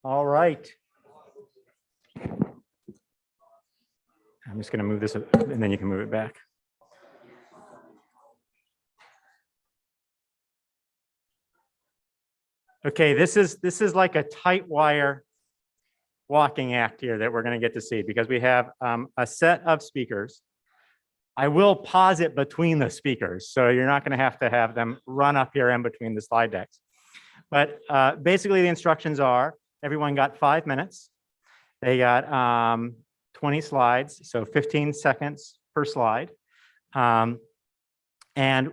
All right. I'm just going to move this and then you can move it back. Okay, this is like a tight wire walking act here that we're going to get to see because we have a set of speakers. I will pause it between the speakers, so you're not going to have them run up here in between the slide decks. But basically the instructions are everyone got 5 minutes. They got 20 slides, so 15 seconds per slide. And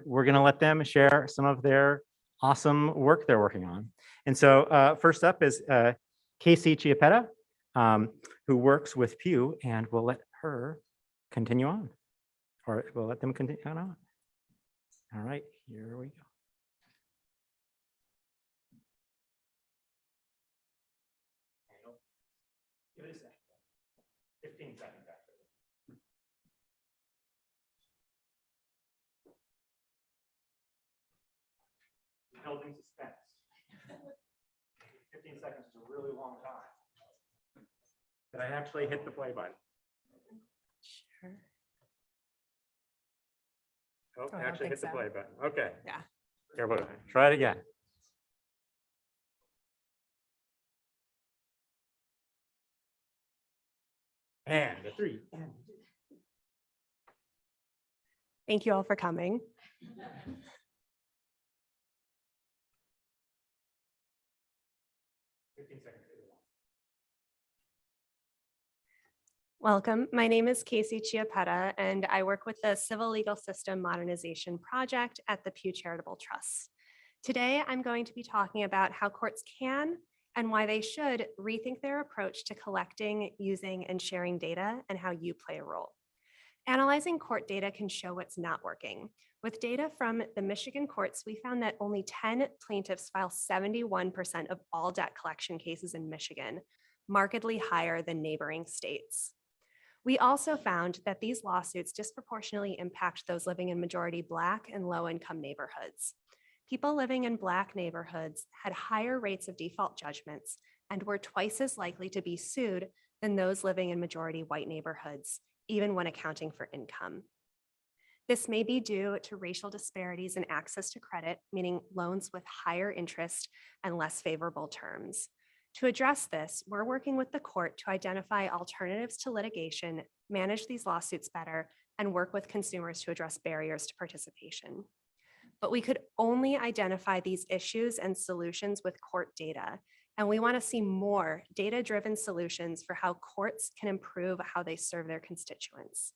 we're going to let them share some of their awesome work they're working on. And so first up is Casey Chiappetta, who works with Pew, and we'll let her continue on, or we'll let them continue on. All right, here we go. Give it a second. 15 seconds after. Building suspense. 15 seconds is a really long time. Did I actually hit the play button? Sure. Oh, I actually hit the play button. Okay. Yeah. Here, we'll try it again. And a 3. Thank you all for coming. Welcome. My name is Casey Chiappetta, and I work with the Civil Legal System Modernization Project at the Pew Charitable Trust. Today, I'm going to be talking about how courts can and why they should rethink their approach to collecting, using, and sharing data, and how you play a role. Analyzing court data can show what's not working. With data from the Michigan courts, we found that only 10 plaintiffs file 71% of all debt collection cases in Michigan, markedly higher than neighboring states. We also found that these lawsuits disproportionately impact those living in majority Black and low-income neighborhoods. People living in Black neighborhoods had higher rates of default judgments and were twice as likely to be sued than those living in majority white neighborhoods, even when accounting for income. This may be due to racial disparities in access to credit, meaning loans with higher interest and less favorable terms. To address this, we're working with the court to identify alternatives to litigation, manage these lawsuits better, and work with consumers to address barriers to participation. But we could only identify these issues and solutions with court data, and we want to see more data-driven solutions for how courts can improve how they serve their constituents.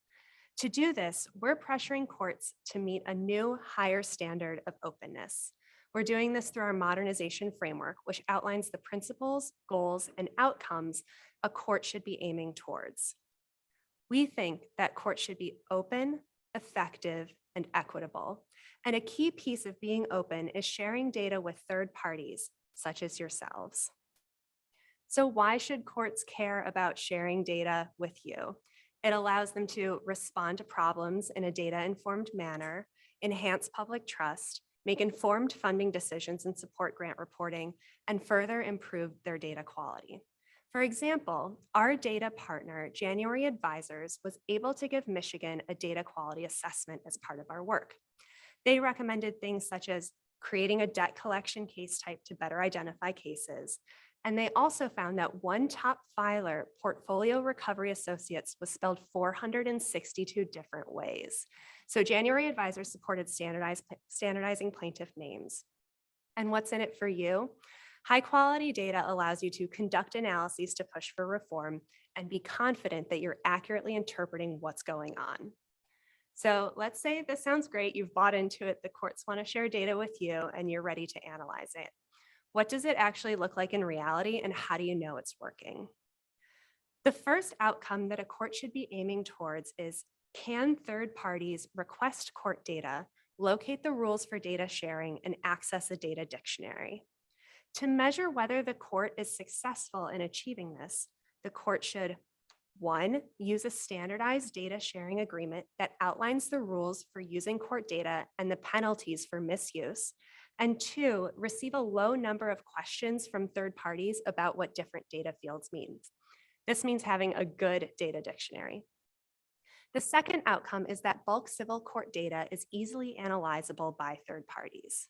To do this, we're pressuring courts to meet a new, higher standard of openness. We're doing this through our modernization framework, which outlines the principles, goals, and outcomes a court should be aiming towards. We think that courts should be open, effective, and equitable. And a key piece of being open is sharing data with third parties, such as yourselves. So why should courts care about sharing data with you? It allows them to respond to problems in a data-informed manner, enhance public trust, make informed funding decisions and support grant reporting, and further improve their data quality. For example, our data partner, January Advisors, was able to give Michigan a data quality assessment as part of our work. They recommended things such as creating a debt collection case type to better identify cases. And they also found that one top filer, Portfolio Recovery Associates, was spelled 462 different ways. So January Advisors supported standardizing plaintiff names. And what's in it for you? High quality data allows you to conduct analyses to push for reform and be confident that you're accurately interpreting what's going on. So let's say this sounds great, you've bought into it, the courts want to share data with you, and you're ready to analyze it. What does it actually look like in reality, and how do you know it's working? The first outcome that a court should be aiming towards is, can third parties request court data, locate the rules for data sharing, and access a data dictionary? To measure whether the court is successful in achieving this, the court should One, use a standardized data sharing agreement that outlines the rules for using court data and the penalties for misuse. And two, receive a low number of questions from third parties about what different data fields means. This means having a good data dictionary. The second outcome is that bulk civil court data is easily analyzable by third parties.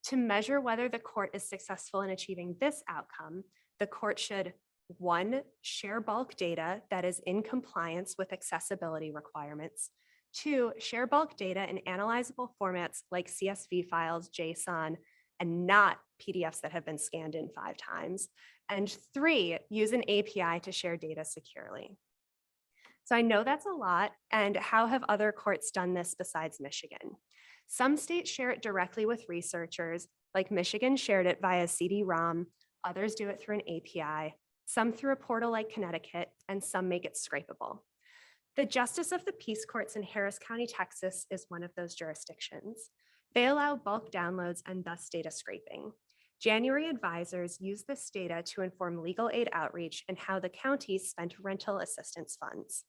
To measure whether the court is successful in achieving this outcome, the court should, one, share bulk data that is in compliance with accessibility requirements. Two, share bulk data in analyzable formats like CSV files, JSON, and not PDFs that have been scanned in 5 times. And three, use an API to share data securely. So I know that's a lot, and how have other courts done this besides Michigan? Some states share it directly with researchers, like Michigan shared it via CD-ROM, others do it through an API, some through a portal like Connecticut, and some make it scrapable. The Justice of the Peace Courts in Harris County, Texas is one of those jurisdictions. They allow bulk downloads and thus data scraping. January advisors use this data to inform legal aid outreach and how the county spent rental assistance funds.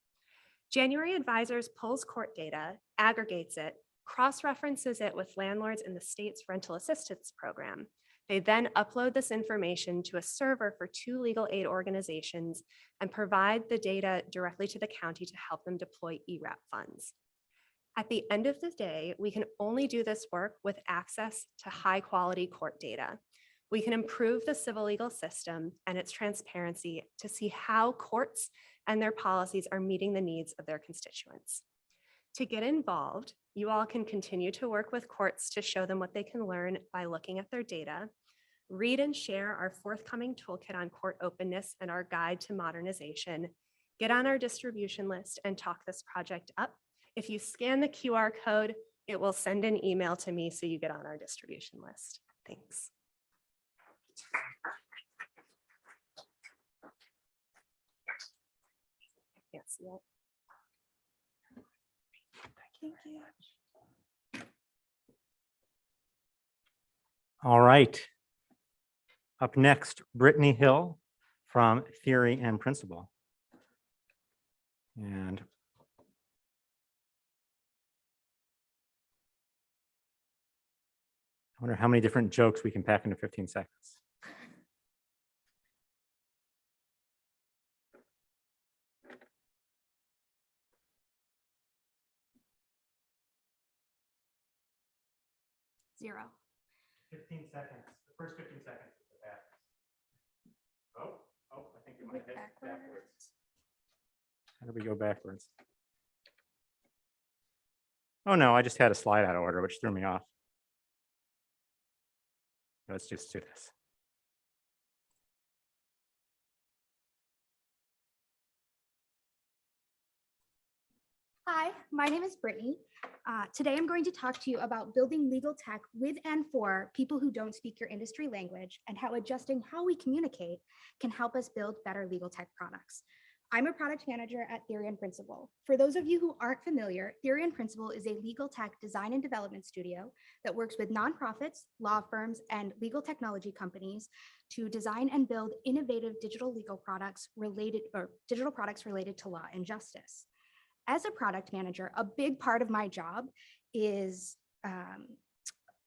January advisors pulls court data, aggregates it, cross-references it with landlords in the state's rental assistance program. They then upload this information to a server for 2 legal aid organizations and provide the data directly to the county to help them deploy ERAP funds. At the end of the day, we can only do this work with access to high-quality court data. We can improve the civil legal system and its transparency to see how courts and their policies are meeting the needs of their constituents. To get involved, you all can continue to work with courts to show them what they can learn by looking at their data, read and share our forthcoming toolkit on court openness and our guide to modernization, get on our distribution list and talk this project up. If you scan the QR code, it will send an email to me so you get on our distribution list. Thanks. Can't see it. Thank you. All right. Up next, Brittany Hill from Theory and Principle. And I wonder how many different jokes we can pack into 15 seconds. Zero. 15 seconds. The first 15 seconds is the back. Oh, I think you might head backwards. How do we go backwards? Oh no, I just had a slide out of order, which threw me off. Let's just do this. Hi, my name is Brittany. Today I'm going to talk to you about building legal tech with and for people who don't speak your industry language and how adjusting how we communicate can help us build better legal tech products. I'm a product manager at Theory and Principle. For those of you who aren't familiar, Theory and Principle is a legal tech design and development studio that works with nonprofits, law firms, and legal technology companies to design and build innovative digital legal products related to law and justice. As a product manager, a big part of my job is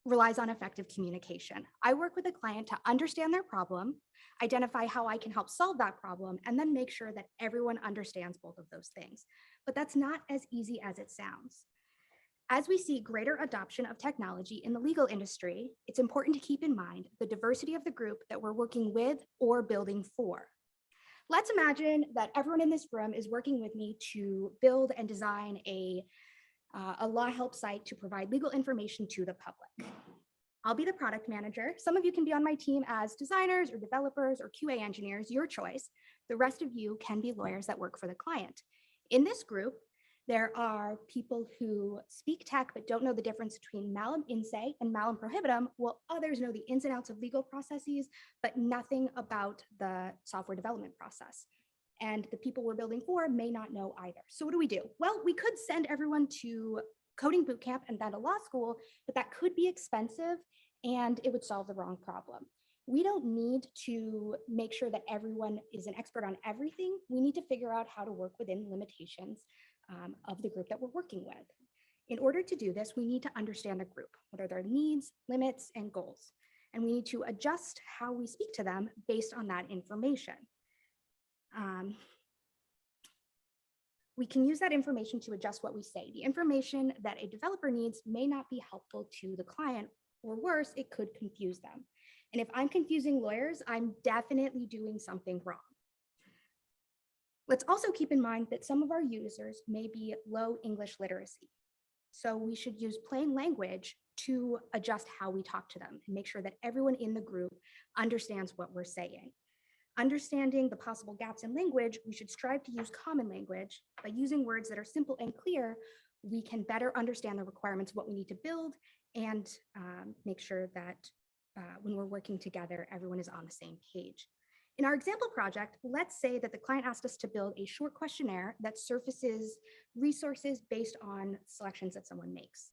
relies on effective communication. I work with a client to understand their problem, identify how I can help solve that problem, and then make sure that everyone understands both of those things. But that's not as easy as it sounds. As we see greater adoption of technology in the legal industry, it's important to keep in mind the diversity of the group that we're working with or building for. Let's imagine that everyone in this room is working with me to build and design a law help site to provide legal information to the public. I'll be the product manager. Some of you can be on my team as designers or developers or QA engineers, your choice. The rest of you can be lawyers that work for the client. In this group, there are people who speak tech but don't know the difference between malum in se and malum prohibitum, while others know the ins and outs of legal processes, but nothing about the software development process. And the people we're building for may not know either. So what do we do? Well, we could send everyone to coding bootcamp and then to law school, but that could be expensive and it would solve the wrong problem. We don't need to make sure that everyone is an expert on everything. We need to figure out how to work within limitations of the group that we're working with. In order to do this, we need to understand the group. What are their needs, limits, and goals? And we need to adjust how we speak to them based on that information. We can use that information to adjust what we say. The information that a developer needs may not be helpful to the client, or worse, it could confuse them. And if I'm confusing lawyers, I'm definitely doing something wrong. Let's also keep in mind that some of our users may be low English literacy. So we should use plain language to adjust how we talk to them and make sure that everyone in the group understands what we're saying. Understanding the possible gaps in language, we should strive to use common language. By using words that are simple and clear, we can better understand the requirements of what we need to build and make sure that when we're working together, everyone is on the same page. In our example project, let's say that the client asked us to build a short questionnaire that surfaces resources based on selections that someone makes.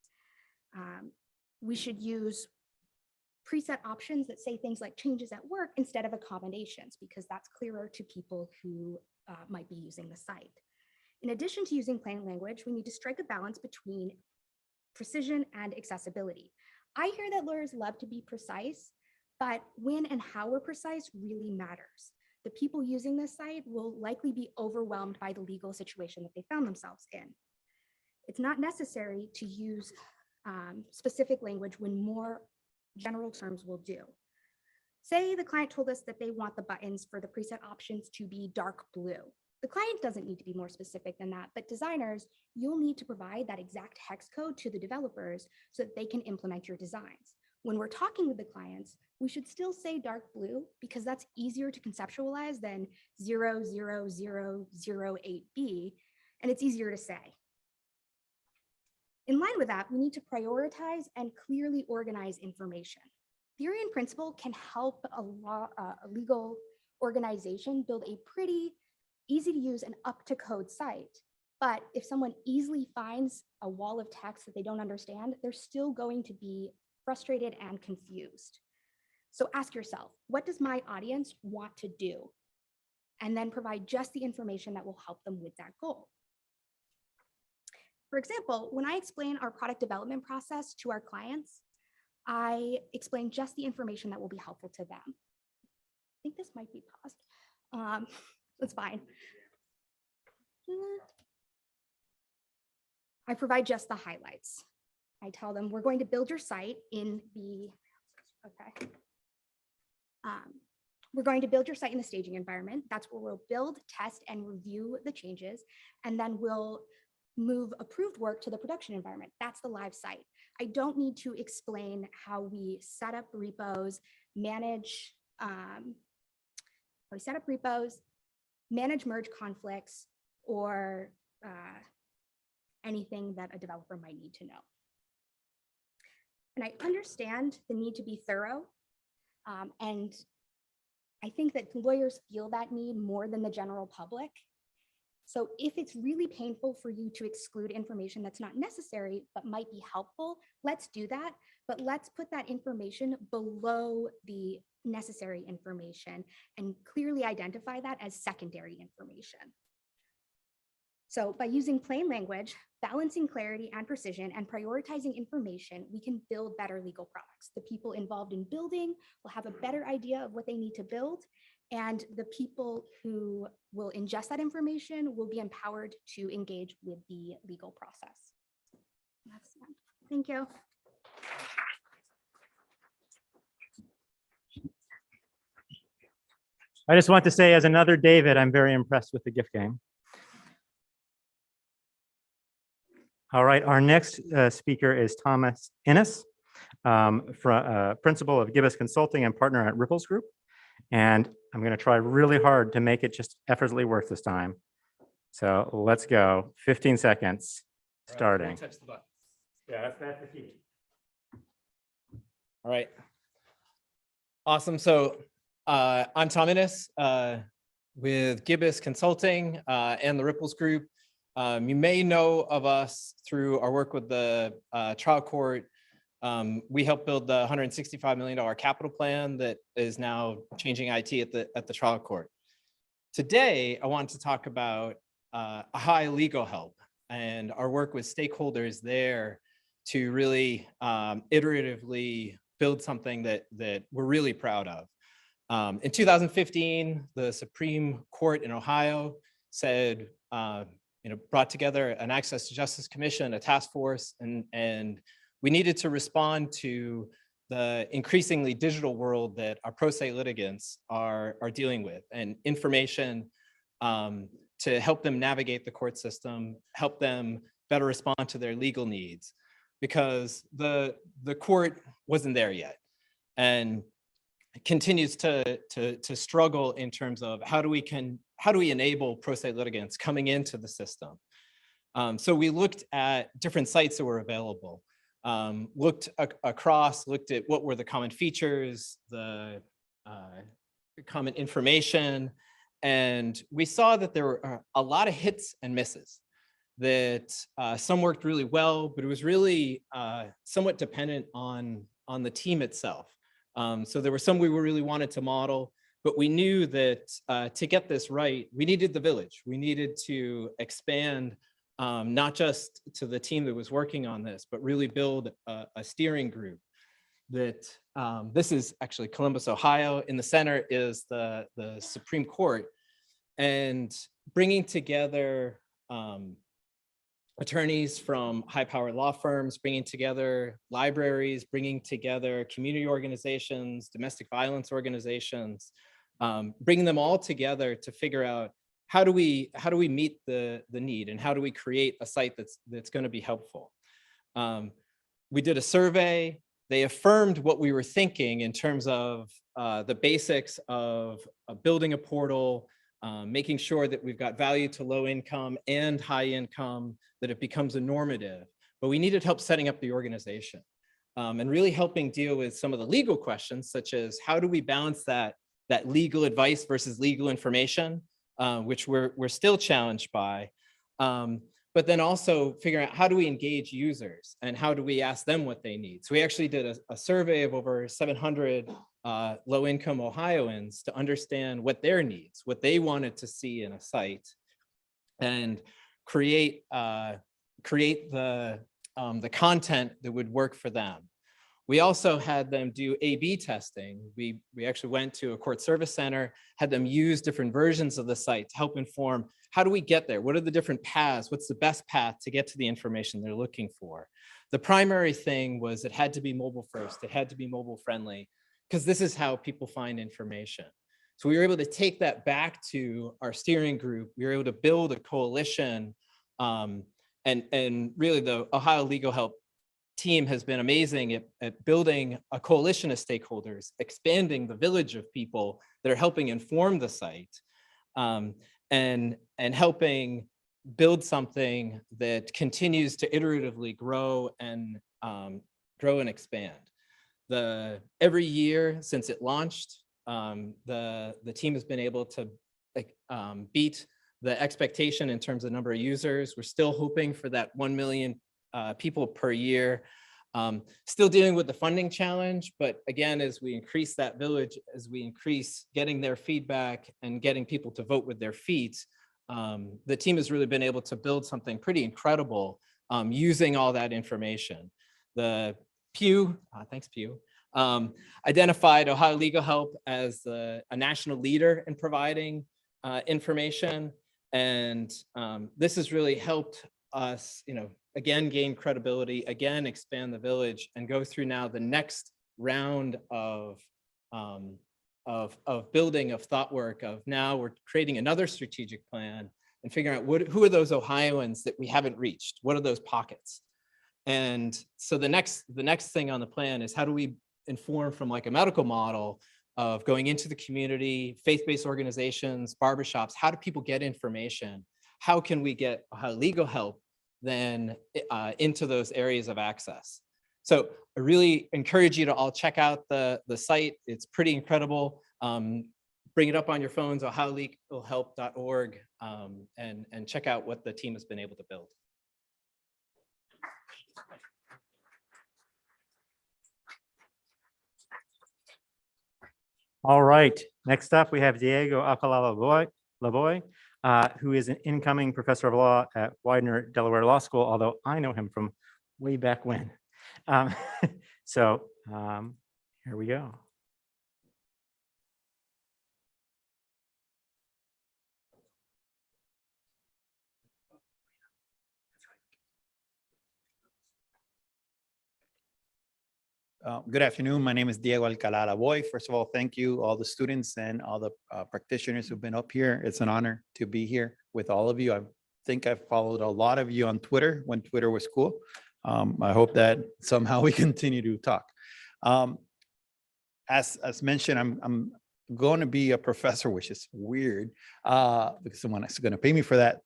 We should use preset options that say things like changes at work instead of accommodations, because that's clearer to people who might be using the site. In addition to using plain language, we need to strike a balance between precision and accessibility. I hear that lawyers love to be precise, but when and how we're precise really matters. The people using this site will likely be overwhelmed by the legal situation that they found themselves in. It's not necessary to use specific language when more general terms will do. Say the client told us that they want the buttons for the preset options to be dark blue. The client doesn't need to be more specific than that, but designers, you'll need to provide that exact hex code to the developers so that they can implement your designs. When we're talking with the clients, we should still say dark blue because that's easier to conceptualize than 00008B, and it's easier to say. In line with that, we need to prioritize and clearly organize information. Theory and principle can help a legal organization build a pretty easy to use and up to code site. But if someone easily finds a wall of text that they don't understand, they're still going to be frustrated and confused. So ask yourself, what does my audience want to do? And then provide just the information that will help them with that goal. For example, when I explain our product development process to our clients, I explain just the information that will be helpful to them. I think this might be paused. That's fine. I provide just the highlights. I tell them we're going to build your site in the, we're going to build your site in the staging environment. That's where we'll build, test, and review the changes. And then we'll move approved work to the production environment. That's the live site. I don't need to explain how we set up repos, manage merge conflicts, or anything that a developer might need to know. And I understand the need to be thorough. And I think that lawyers feel that need more than the general public. So if it's really painful for you to exclude information that's not necessary, but might be helpful, let's do that. But let's put that information below the necessary information and clearly identify that as secondary information. So by using plain language, balancing clarity and precision, and prioritizing information, we can build better legal products. The people involved in building will have a better idea of what they need to build, and the people who will ingest that information will be empowered to engage with the legal process. Thank you. I just want to say, as another David, I'm very impressed with the gift game. All right, our next speaker is Thomas Innis, principal of Gibbous Consulting and partner at Ripples Group. And I'm going to try really hard to make it just effortlessly work this time. So let's go. 15 seconds starting. Right, touch the button. Yeah, that's the key. All right. Awesome. So I'm Tom Innis with Gibbous Consulting and the Ripples Group. You may know of us through our work with the trial court We helped build the $165 million capital plan that is now changing IT at the trial court. Today, I want to talk about high legal help and our work with stakeholders there to really iteratively build something that we're really proud of. In 2015, the Supreme Court in Ohio said, brought together an Access to Justice Commission, a task force, and we needed to respond to the increasingly digital world that our pro se litigants are dealing with, and information to help them navigate the court system, help them better respond to their legal needs, because the court wasn't there yet, and continues to struggle in terms of how do we enable pro se litigants coming into the system. So we looked at different sites that were available, looked at what were the common features, the common information, and we saw that there were a lot of hits and misses, that some worked really well, but it was really somewhat dependent on the team itself. So there were some we really wanted to model, but we knew that to get this right, we needed the village. We needed to expand not just to the team that was working on this, but really build a steering group that this is actually Columbus, Ohio. In the center is the Supreme Court, and bringing together attorneys from high-powered law firms, bringing together libraries, bringing together community organizations, domestic violence organizations, bringing them all together to figure out how do we meet the need, and how do we create a site that's going to be helpful. We did a survey. They affirmed what we were thinking in terms of the basics of building a portal, making sure that we've got value to low income and high income, that it becomes a normative, but we needed help setting up the organization and really helping deal with some of the legal questions, such as how do we balance that legal advice versus legal information, which we're still challenged by, but then also figuring out how do we engage users and how do we ask them what they need. So we actually did a survey of over 700 low-income Ohioans to understand what their needs, what they wanted to see in a site, and create the content that would work for them. We also had them do A/B testing. We actually went to a court service center, had them use different versions of the site to help inform how do we get there? What are the different paths? What's the best path to get to the information they're looking for? The primary thing was it had to be mobile first. It had to be mobile friendly, because this is how people find information. So we were able to take that back to our steering group. We were able to build a coalition, and really the Ohio Legal Help team has been amazing at building a coalition of stakeholders, expanding the village of people that are helping inform the site, and helping build something that continues to iteratively grow and expand. Every year since it launched, the team has been able to beat the expectation in terms of number of users. We're still hoping for that 1 million people per year. Still dealing with the funding challenge, but again, as we increase that village, as we increase getting their feedback and getting people to vote with their feet, the team has really been able to build something pretty incredible using all that information. The Pew, thanks Pew, identified Ohio Legal Help as a national leader in providing information. And this has really helped us, again, gain credibility, again, expand the village, and go through now the next round of building, of thought work, of now we're creating another strategic plan and figuring out who are those Ohioans that we haven't reached? What are those pockets? And so the next thing on the plan is how do we inform from like a medical model of going into the community, faith-based organizations, barbershops, how do people get information? How can we get legal help then into those areas of access? So I really encourage you to all check out the site. It's pretty incredible. Bring it up on your phones, ohiolegalhelp.org, and check out what the team has been able to build. All right, next up, we have Diego Alcala Laboy, who is an incoming professor of law at Widener Delaware Law School, although I know him from way back when. Um, So here we go. Good afternoon. My name is Diego Alcala Laboy. First of all, thank you, all the students and all the practitioners who've been up here. It's an honor to be here with all of you. I think I've followed a lot of you on Twitter when Twitter was cool. I hope that somehow we continue to talk. As mentioned, I'm going to be a professor, which is weird because someone is going to pay me for that.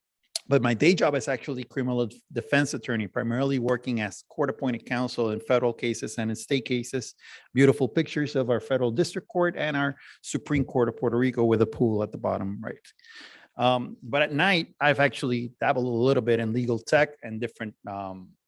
But my day job is actually criminal defense attorney, primarily working as court-appointed counsel in federal cases and in state cases. Beautiful pictures of our federal district court and our Supreme Court of Puerto Rico with a pool at the bottom right. But at night, I've actually dabbled a little bit in legal tech and different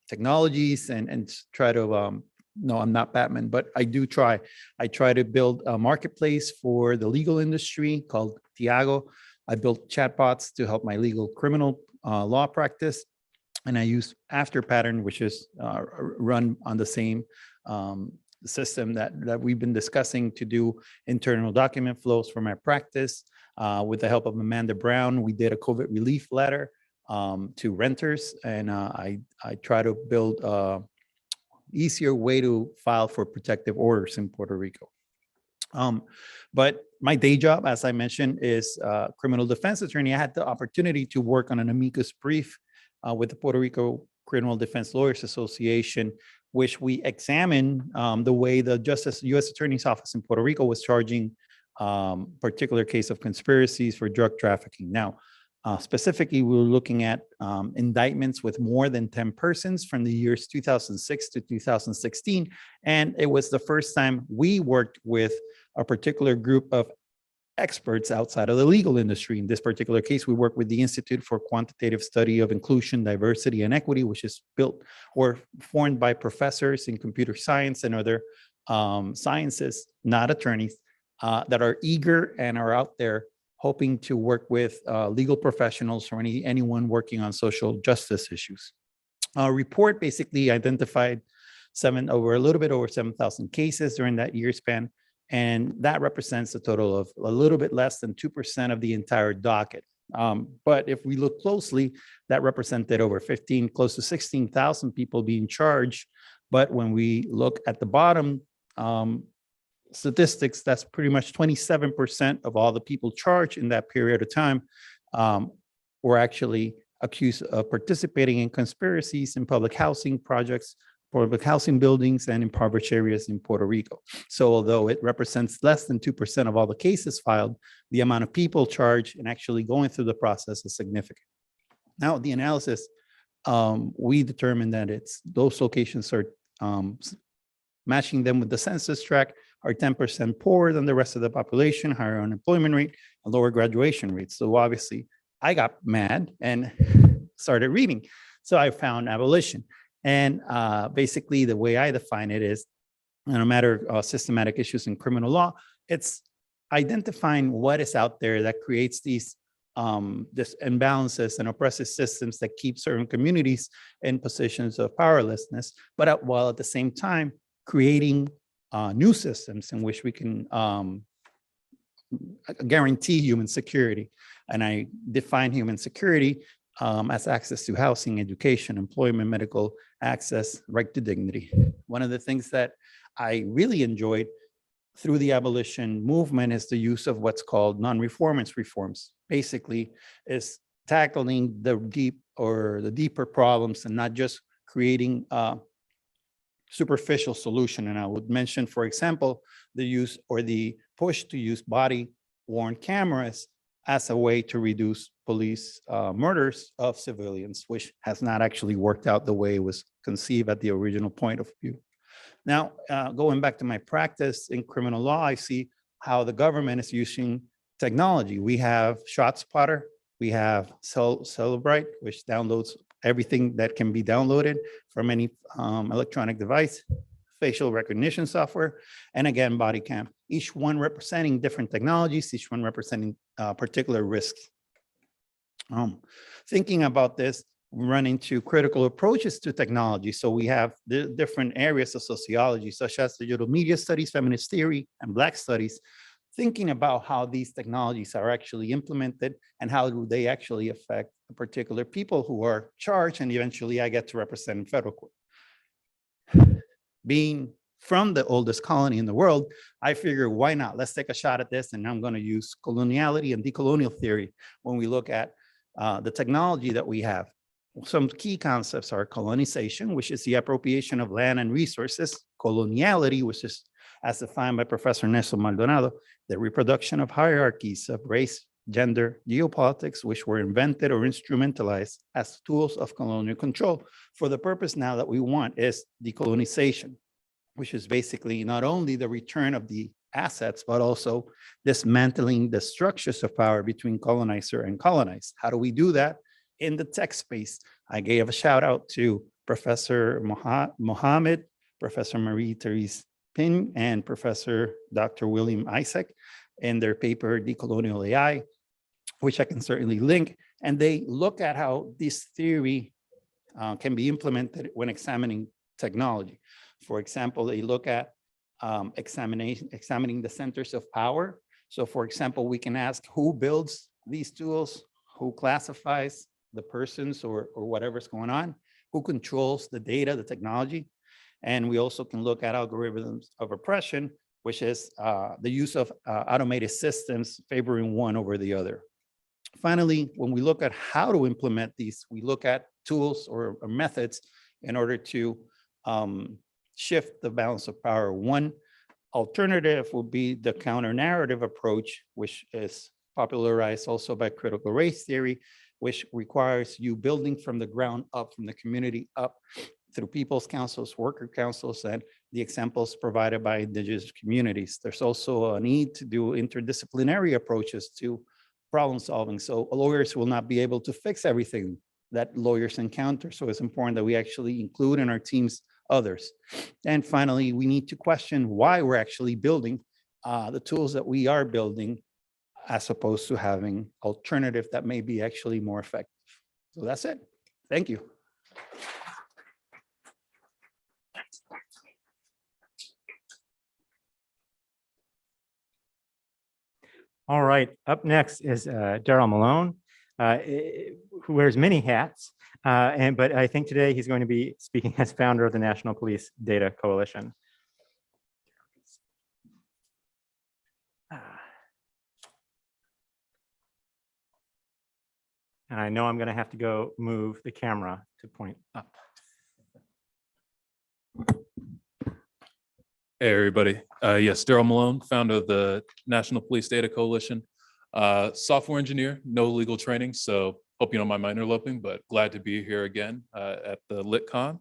technologies and try to, no, I'm not Batman, but I do try. I try to build a marketplace for the legal industry called Tiago. I built chatbots to help my legal criminal law practice. And I use Afterpattern, which is run on the same system that we've been discussing to do internal document flows for my practice. With the help of Amanda Brown, we did a COVID relief letter to renters. And I try to build an easier way to file for protective orders in Puerto Rico. But my day job, as I mentioned, is criminal defense attorney. I had the opportunity to work on an amicus brief with the Puerto Rico Criminal Defense Lawyers Association, which we examined the way the U.S. Attorney's Office in Puerto Rico was charging particular case of conspiracies for drug trafficking. Now, specifically, we were looking at indictments with more than 10 persons from the years 2006 to 2016. And it was the first time we worked with a particular group of experts outside of the legal industry. In this particular case, we work with the Institute for Quantitative Study of Inclusion, Diversity, and Equity, which is built or formed by professors in computer science and other sciences, not attorneys, that are eager and are out there hoping to work with legal professionals or anyone working on social justice issues. Our report basically identified a little bit over 7,000 cases during that year span. And that represents a total of a little bit less than 2% of the entire docket. But if we look closely, that represented over close to 16,000 people being charged. But when we look at the bottom statistics, that's pretty much 27% of all the people charged in that period of time were actually accused of participating in conspiracies in public housing projects, public housing buildings, and impoverished areas in Puerto Rico. So although it represents less than 2% of all the cases filed, the amount of people charged and actually going through the process is significant. Now, the analysis, we determined that those locations are matching them with the census tract are 10% poorer than the rest of the population, higher unemployment rate, and lower graduation rates. So obviously, I got mad and started reading. So I found abolition. And basically, the way I define it is, no matter systematic issues in criminal law, it's identifying what is out there that creates these imbalances and oppressive systems that keep certain communities in positions of powerlessness, but while at the same time creating new systems in which we can guarantee human security. And I define human security as access to housing, education, employment, medical access, right to dignity. One of the things that I really enjoyed through the abolition movement is the use of what's called non-reformist reforms. Basically, is tackling the deeper problems and not just creating a superficial solution. And I would mention, for example, the use or the push to use body-worn cameras as a way to reduce police murders of civilians, which has not actually worked out the way it was conceived at the original point of view. Now, going back to my practice in criminal law, I see how the government is using technology. We have ShotSpotter, we have Celebrite, which downloads everything that can be downloaded from any electronic device. facial recognition software, and again, body cam, each one representing different technologies, each one representing particular risks. Thinking about this, we run into critical approaches to technology. So we have the different areas of sociology, such as digital media studies, feminist theory, and Black studies, thinking about how these technologies are actually implemented and how do they actually affect the particular people who are charged, and eventually I get to represent in federal court. Being from the oldest colony in the world, I figure, why not? Let's take a shot at this, and I'm going to use coloniality and decolonial theory when we look at the technology that we have. Some key concepts are colonization, which is the appropriation of land and resources; coloniality, which is, as defined by Professor Nelson Maldonado, the reproduction of hierarchies of race, gender, geopolitics, which were invented or instrumentalized as tools of colonial control for the purpose now that we want is decolonization, which is basically not only the return of the assets, but also dismantling the structures of power between colonizer and colonized. How do we do that? In the tech space, I gave a shout out to Professor Mohammed, Professor Marie-Therese Pin, and Professor Dr. William Isaac in their paper, Decolonial AI, which I can certainly link. And they look at how this theory can be implemented when examining technology. For example, they look at examining the centers of power. So for example, we can ask who builds these tools, who classifies the persons or whatever's going on, who controls the data, the technology. And we also can look at algorithms of oppression, which is the use of automated systems favoring one over the other. Finally, when we look at how to implement these, we look at tools or methods in order to shift the balance of power. One alternative would be the counter-narrative approach, which is popularized also by critical race theory, which requires you building from the ground up, from the community up, through people's councils, worker councils, and the examples provided by indigenous communities. There's also a need to do interdisciplinary approaches to problem solving. So lawyers will not be able to fix everything that lawyers encounter. So it's important that we actually include in our teams others. And finally, we need to question why we're actually building the tools that we are building, as opposed to having alternative that may be actually more effective. So that's it. Thank you. All right, up next is Darrell Malone, who wears many hats, but I think today he's going to be speaking as founder of the National Police Data Coalition. And I know I'm going to have to go move the camera to point up. Hey, everybody. Yes, Darrell Malone, founder of the National Police Data Coalition. Software engineer, no legal training, so hope you don't mind my interloping, but glad to be here again at the LITCon.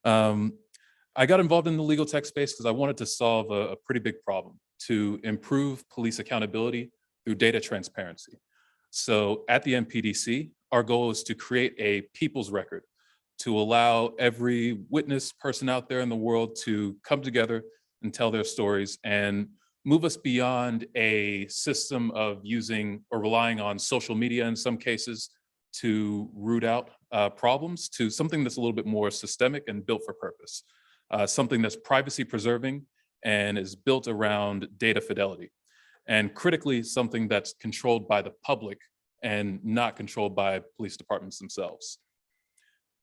I got involved in the legal tech space because I wanted to solve a pretty big problem, to improve police accountability through data transparency. So at the NPDC, our goal is to create a people's record to allow every witness person out there in the world to come together and tell their stories and move us beyond a system of using or relying on social media in some cases to root out problems to something that's a little bit more systemic and built for purpose. Something that's privacy preserving and is built around data fidelity. And critically, something that's controlled by the public and not controlled by police departments themselves.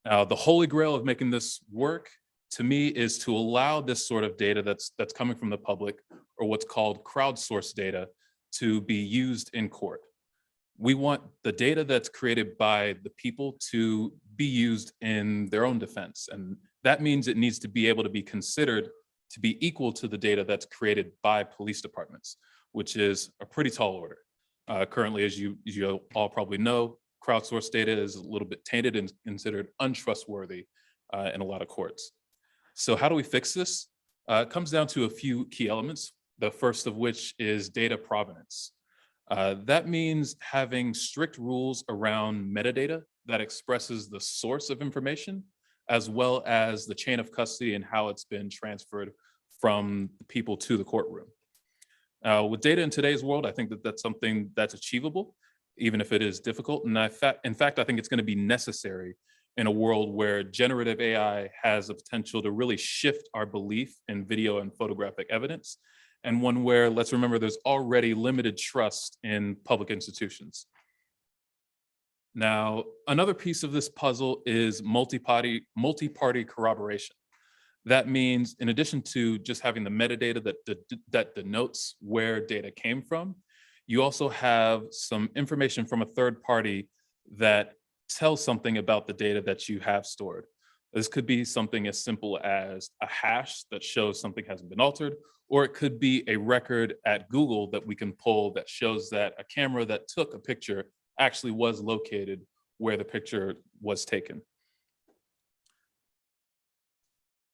Now, the holy grail of making this work, to me, is to allow this sort of data that's coming from the public, or what's called crowdsourced data, to be used in court. We want the data that's created by the people to be used in their own defense. And that means it needs to be able to be considered to be equal to the data that's created by police departments, which is a pretty tall order. Currently, as you all probably know, crowdsourced data is a little bit tainted and considered untrustworthy in a lot of courts. So how do we fix this? It comes down to a few key elements, the first of which is data provenance. That means having strict rules around metadata that expresses the source of information, as well as the chain of custody and how it's been transferred from the people to the courtroom. With data in today's world, I think that that's something that's achievable, even if it is difficult. And in fact, I think it's going to be necessary in a world where generative AI has the potential to really shift our belief in video and photographic evidence, and one where, let's remember, there's already limited trust in public institutions. Now, another piece of this puzzle is multi-party corroboration. That means, in addition to just having the metadata that denotes where data came from, you also have some information from a third party that tells something about the data that you have stored. This could be something as simple as a hash that shows something hasn't been altered, or it could be a record at Google that we can pull that shows that a camera that took a picture actually was located where the picture was taken.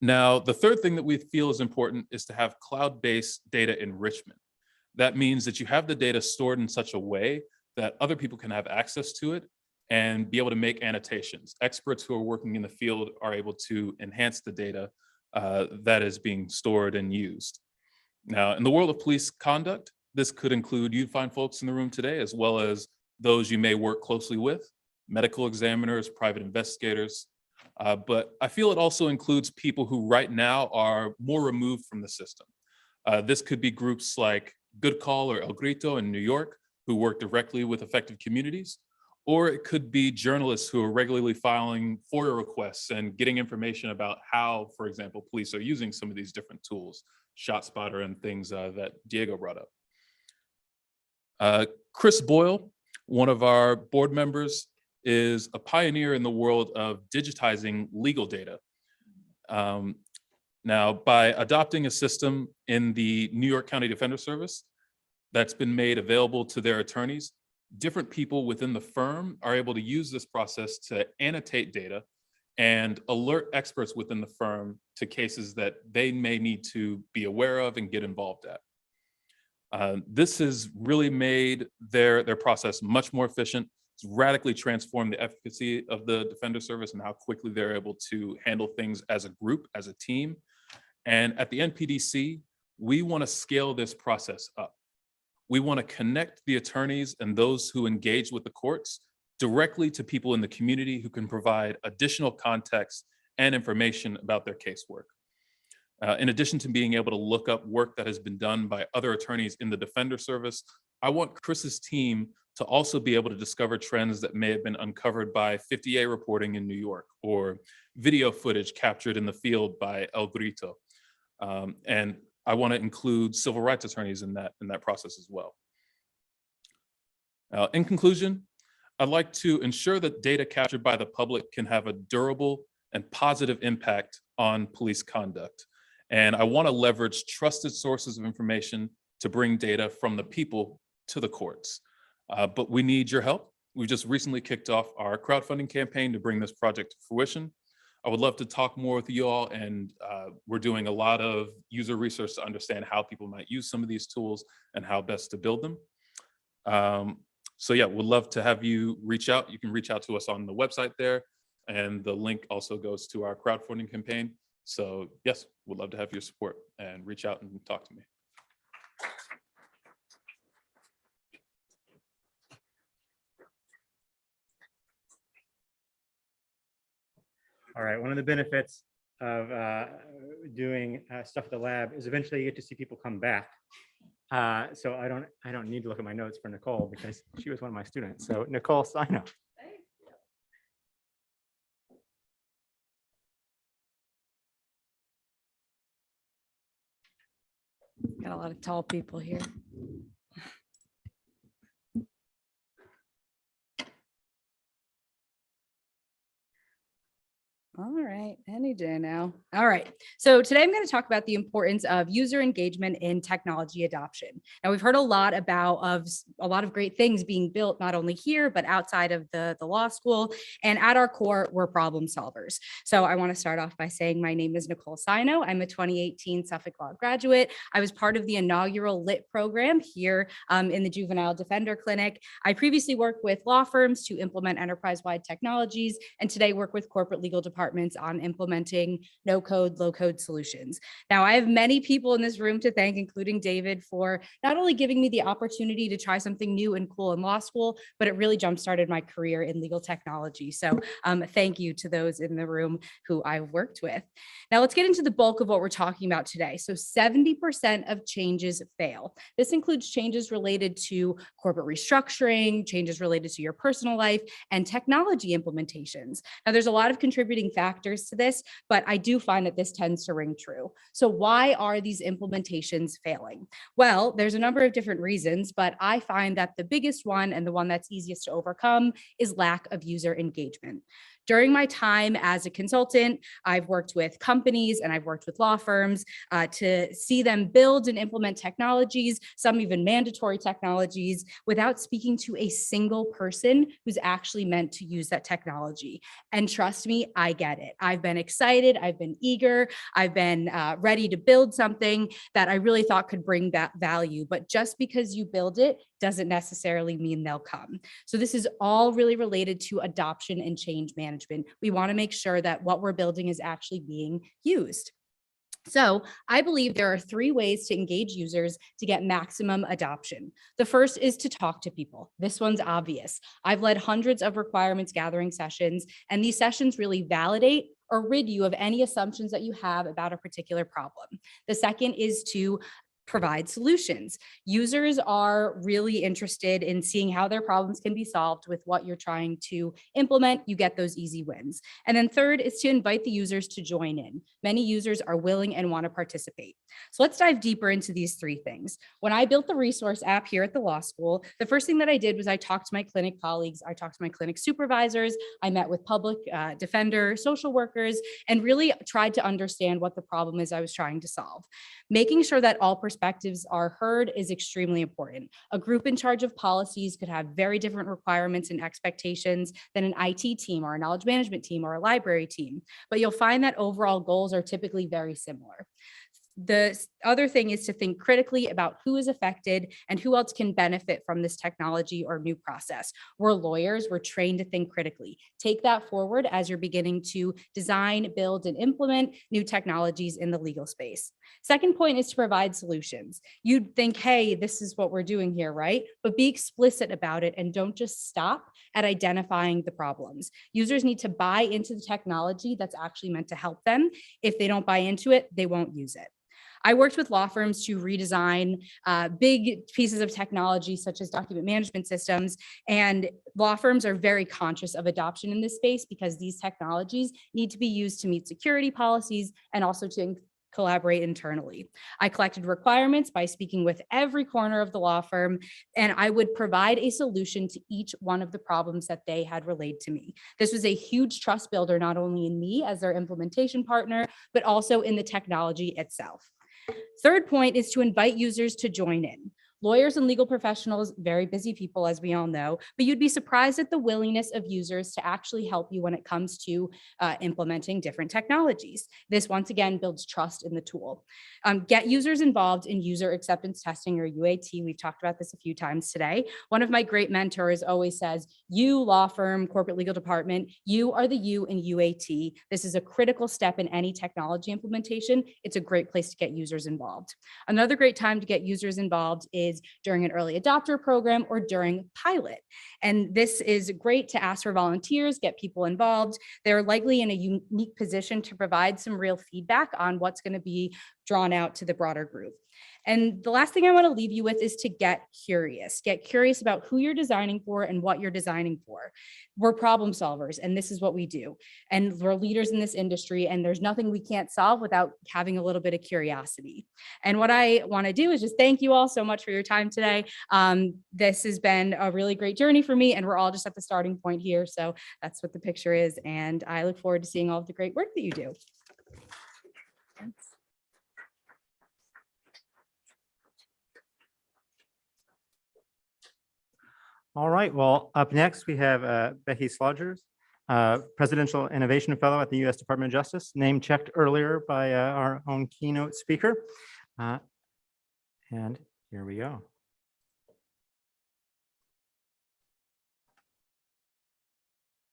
Now, the third thing that we feel is important is to have cloud-based data enrichment. That means that you have the data stored in such a way that other people can have access to it and be able to make annotations. Experts who are working in the field are able to enhance the data that is being stored and used. Now, in the world of police conduct, this could include you find folks in the room today, as well as those you may work closely with, medical examiners, private investigators. But I feel it also includes people who right now are more removed from the system. This could be groups like Good Call or El Grito in New York, who work directly with affected communities, or it could be journalists who are regularly filing FOIA requests and getting information about how, for example, police are using some of these different tools, ShotSpotter and things that Diego brought up. Chris Boyle, one of our board members, is a pioneer in the world of digitizing legal data. Now, by adopting a system in the New York County Defender Service that's been made available to their attorneys, different people within the firm are able to use this process to annotate data and alert experts within the firm to cases that they may need to be aware of and get involved at. This has really made their process much more efficient. It's radically transformed the efficacy of the Defender Service and how quickly they're able to handle things as a group, as a team. And at the NPDC, we want to scale this process up. We want to connect the attorneys and those who engage with the courts directly to people in the community who can provide additional context and information about their casework. In addition to being able to look up work that has been done by other attorneys in the Defender Service, I want Chris's team to also be able to discover trends that may have been uncovered by 50A reporting in New York, or video footage captured in the field by El Grito. And I want to include civil rights attorneys in that process as well. In conclusion, I'd like to ensure that data captured by the public can have a durable and positive impact on police conduct. And I want to leverage trusted sources of information to bring data from the people to the courts. But we need your help. We've just recently kicked off our crowdfunding campaign to bring this project to fruition. I would love to talk more with you all, and we're doing a lot of user research to understand how people might use some of these tools and how best to build them. So yeah, we'd love to have you reach out. You can reach out to us on the website there, and the link also goes to our crowdfunding campaign. So yes, we'd love to have your support, and reach out and talk to me. All right, one of the benefits of doing stuff at the lab is eventually you get to see people come back. So I don't need to look at my notes for Nicole because she was one of my students. So Nicole Siino. Got a lot of tall people here. All right, any day now. All right, so today I'm going to talk about the importance of user engagement in technology adoption. Now, we've heard a lot about a lot of great things being built, not only here, but outside of the law school. And at our core, we're problem solvers. So I want to start off by saying my name is Nicole Siino. I'm a 2018 Suffolk Law graduate. I was part of the inaugural LIT program here in the Juvenile Defender Clinic. I previously worked with law firms to implement enterprise-wide technologies, and today work with corporate legal departments departments on implementing no-code, low-code solutions. Now, I have many people in this room to thank, including David, for not only giving me the opportunity to try something new and cool in law school, but it really jump-started my career in legal technology. So thank you to those in the room who I've worked with. Now let's get into the bulk of what we're talking about today. So 70% of changes fail. This includes changes related to corporate restructuring, changes related to your personal life, and technology implementations. Now there's a lot of contributing factors to this, but I do find that this tends to ring true. So why are these implementations failing? Well, there's a number of different reasons, but I find that the biggest one and the one that's easiest to overcome is lack of user engagement. During my time as a consultant, I've worked with companies and I've worked with law firms to see them build and implement technologies, some even mandatory technologies, without speaking to a single person who's actually meant to use that technology. And trust me, I get it. I've been excited, I've been eager, I've been ready to build something that I really thought could bring that value. But just because you build it doesn't necessarily mean they'll come. So this is all really related to adoption and change management. We want to make sure that what we're building is actually being used. So I believe there are 3 ways to engage users to get maximum adoption. The first is to talk to people. This one's obvious. I've led hundreds of requirements gathering sessions, and these sessions really validate or rid you of any assumptions that you have about a particular problem. The second is to provide solutions. Users are really interested in seeing how their problems can be solved with what you're trying to implement. You get those easy wins. And then third is to invite the users to join in. Many users are willing and want to participate. So let's dive deeper into these 3 things. When I built the resource app here at the law school, the first thing that I did was I talked to my clinic colleagues, I talked to my clinic supervisors, I met with public defender, social workers, and really tried to understand what the problem is I was trying to solve. Making sure that all perspectives are heard is extremely important. A group in charge of policies could have very different requirements and expectations than an IT team or a knowledge management team or a library team, but you'll find that overall goals are typically very similar. The other thing is to think critically about who is affected and who else can benefit from this technology or new process. We're lawyers, we're trained to think critically. Take that forward as you're beginning to design, build, and implement new technologies in the legal space. Second point is to provide solutions. You'd think, hey, this is what we're doing here, right? But be explicit about it and don't just stop at identifying the problems. Users need to buy into the technology that's actually meant to help them. If they don't buy into it, they won't use it. I worked with law firms to redesign big pieces of technology such as document management systems, and law firms are very conscious of adoption in this space because these technologies need to be used to meet security policies and also to collaborate internally. I collected requirements by speaking with every corner of the law firm, and I would provide a solution to each one of the problems that they had relayed to me. This was a huge trust builder, not only in me as their implementation partner, but also in the technology itself. Third point is to invite users to join in. Lawyers and legal professionals, very busy people, as we all know, but you'd be surprised at the willingness of users to actually help you when it comes to implementing different technologies. This, once again, builds trust in the tool. Get users involved in user acceptance testing, or UAT. We've talked about this a few times today. One of my great mentors always says, you law firm, corporate legal department, you are the you in UAT. This is a critical step in any technology implementation. It's a great place to get users involved. Another great time to get users involved is during an early adopter program or during pilot. And this is great to ask for volunteers, get people involved. They're likely in a unique position to provide some real feedback on what's going to be drawn out to the broader group. And the last thing I want to leave you with is to get curious. Get curious about who you're designing for and what you're designing for. We're problem solvers, and this is what we do. And we're leaders in this industry, and there's nothing we can't solve without having a little bit of curiosity. And what I want to do is just thank you all so much for your time today. This has been a really great journey for me, and we're all just at the starting point here. So that's what the picture is. And I look forward to seeing all of the great work that you do. Thanks. All right, well, up next, we have Becky Slogeris, Presidential Innovation Fellow at the U.S. Department of Justice, name checked earlier by our own keynote speaker. And here we go.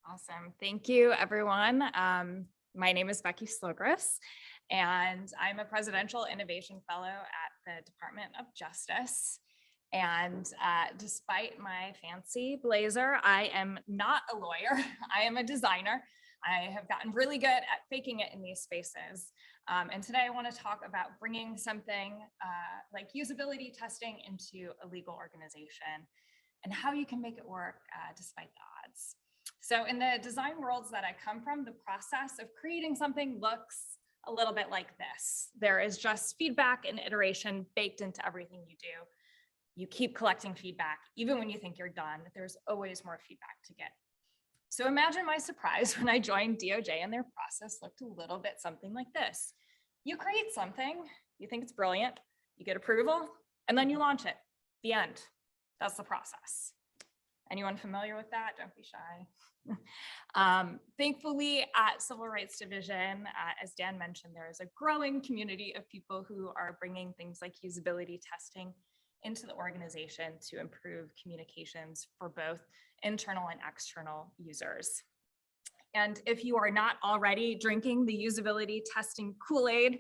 Awesome. Thank you, everyone. My name is Becky Slogeris, and I'm a Presidential Innovation Fellow at the Department of Justice. And despite my fancy blazer, I am not a lawyer. I am a designer. I have gotten really good at faking it in these spaces. And today I want to talk about bringing something like usability testing into a legal organization and how you can make it work despite the odds. So in the design worlds that I come from, the process of creating something looks a little bit like this. There is just feedback and iteration baked into everything you do. You keep collecting feedback. Even when you think you're done, there's always more feedback to get. So imagine my surprise when I joined DOJ and their process looked a little bit something like this. You create something, you think it's brilliant, you get approval, and then you launch it. The end. That's the process. Anyone familiar with that? Don't be shy. Thankfully, at Civil Rights Division, as Dan mentioned, there is a growing community of people who are bringing things like usability testing into the organization to improve communications for both internal and external users. And if you are not already drinking the usability testing Kool-Aid,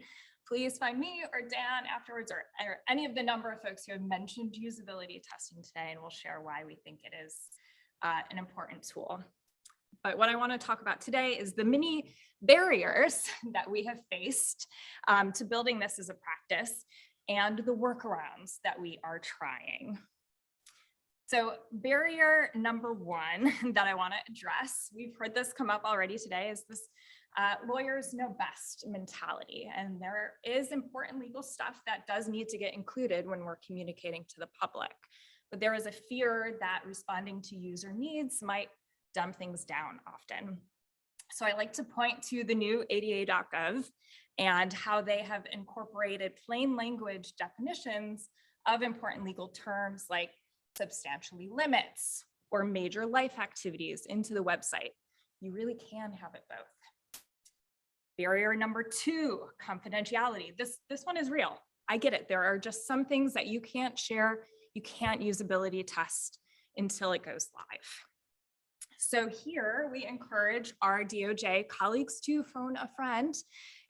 please find me or Dan afterwards, or any of the number of folks who have mentioned usability testing today, and we'll share why we think it is an important tool. But what I want to talk about today is the many barriers that we have faced to building this as a practice and the workarounds that we are trying. So barrier number one that I want to address, we've heard this come up already today, is this lawyers know best mentality. And there is important legal stuff that does need to get included when we're communicating to the public. But there is a fear that responding to user needs might dumb things down often. So I like to point to the new ADA.gov and how they have incorporated plain language definitions of important legal terms like substantially limits or major life activities into the website. You really can have it both. Barrier number two, confidentiality. This one is real. I get it. There are just some things that you can't share. You can't usability test until it goes live. So here we encourage our DOJ colleagues to phone a friend,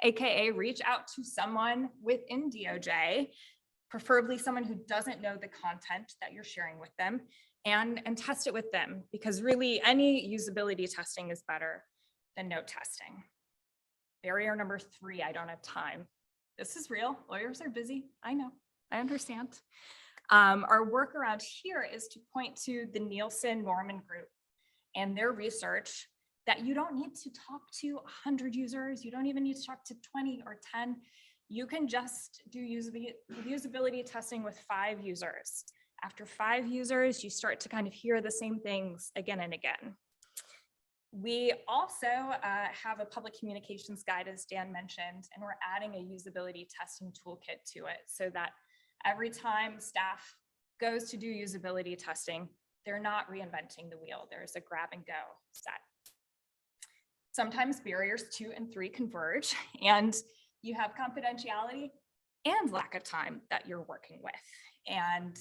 AKA reach out to someone within DOJ, preferably someone who doesn't know the content that you're sharing with them, and test it with them, because really any usability testing is better than no testing. Barrier number three, I don't have time. This is real. Lawyers are busy. I know. I understand. Our workaround here is to point to the Nielsen-Norman group and their research that you don't need to talk to 100 users. You don't even need to talk to 20 or 10. You can just do usability testing with 5 users. After 5 users, you start to kind of hear the same things again and again. We also have a public communications guide, as Dan mentioned, and we're adding a usability testing toolkit to it so that every time staff goes to do usability testing, they're not reinventing the wheel. There's a grab and go set. Sometimes barriers 2 and 3 converge, and you have confidentiality and lack of time that you're working with. And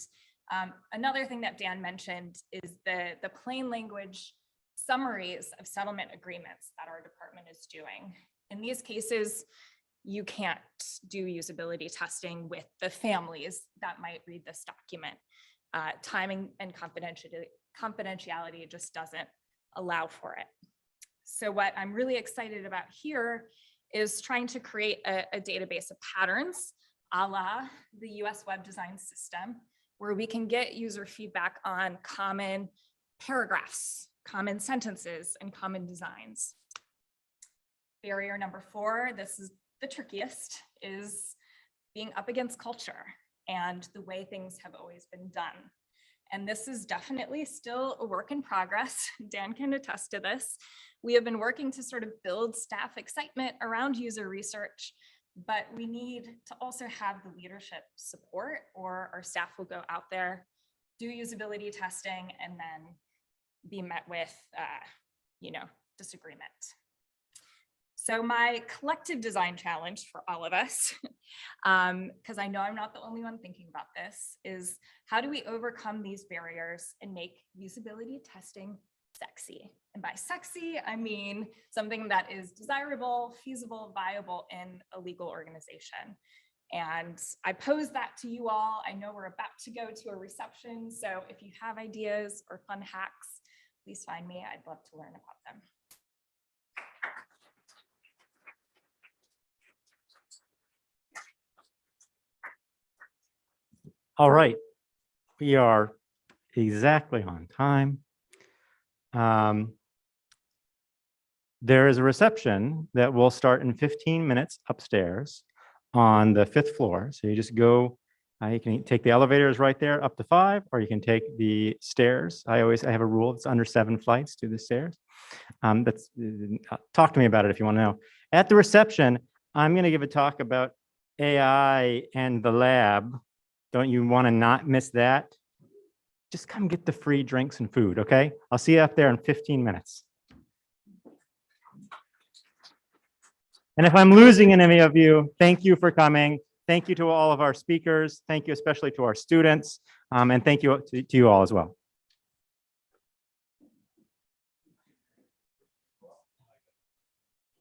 another thing that Dan mentioned is the plain language summaries of settlement agreements that our department is doing. In these cases, you can't do usability testing with the families that might read this document. Timing and confidentiality just doesn't allow for it. So what I'm really excited about here is trying to create a database of patterns, a la the US web design system, where we can get user feedback on common paragraphs, common sentences, and common designs. Barrier number 4, this is the trickiest, is being up against culture and the way things have always been done. And this is definitely still a work in progress. Dan can attest to this. We have been working to sort of build staff excitement around user research, but we need to also have the leadership support, or our staff will go out there, do usability testing, and then be met with, disagreement. So my collective design challenge for all of us, because I know I'm not the only one thinking about this, is how do we overcome these barriers and make usability testing sexy. And by sexy, I mean something that is desirable, feasible, viable in a legal organization. And I pose that to you all. I know we're about to go to a reception, so if you have ideas or fun hacks, please find me. I'd love to learn about them. All right, we are exactly on time. There is a reception that will start in 15 minutes upstairs on the 5th floor. So you just go, you can take the elevators right there up to 5, or you can take the stairs. I have a rule, it's under 7 flights to the stairs. Talk to me about it if you want to know. At the reception, I'm going to give a talk about AI and the lab. Don't you want to not miss that? Just come get the free drinks and food, okay? I'll see you up there in 15 minutes. And if I'm losing any of you, thank you for coming. Thank you to all of our speakers. Thank you especially to our students. And thank you to you all as well.